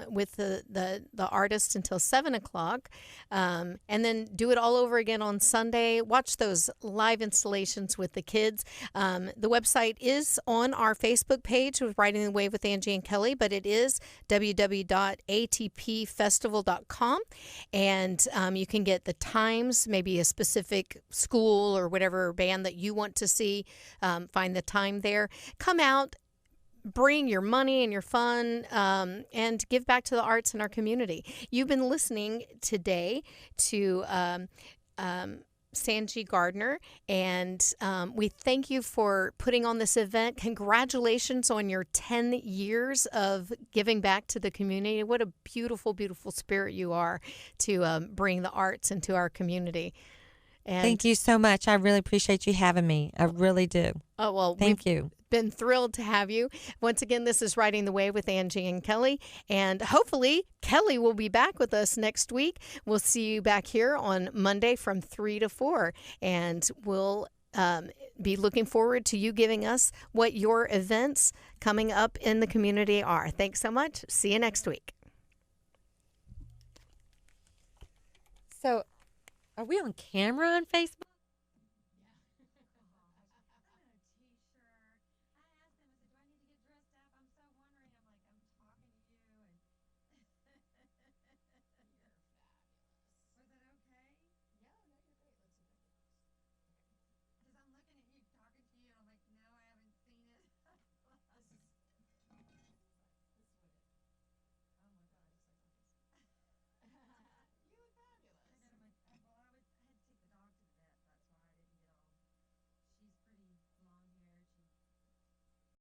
with the artist until 7 o'clock. And then do it all over again on Sunday. Watch those live installations with the kids. The website is on our Facebook page with Riding the Wave with Angie and Kelly, but it is www.atpfestival.com. And you can get the times, maybe a specific school or whatever band that you want to see. Find the time there. Come out, bring your money and your fun, and give back to the arts in our community. You've been listening today to Sanji Gardner, and we thank you for putting on this event. Congratulations on your 10 years of giving back to the community. What a beautiful, beautiful spirit you are to bring the arts into our community. And Thank you so much. I really appreciate you having me. I really do. Oh, well, Thank you. Been thrilled to have you. Once again, this is Riding the Wave with Angie and Kelly, and hopefully Kelly will be back with us next week. We'll see you back here on Monday from 3 to 4, and we'll be looking forward to you giving us what your events coming up in the community are. Thanks so much. See you next week. So, are we on camera on Facebook?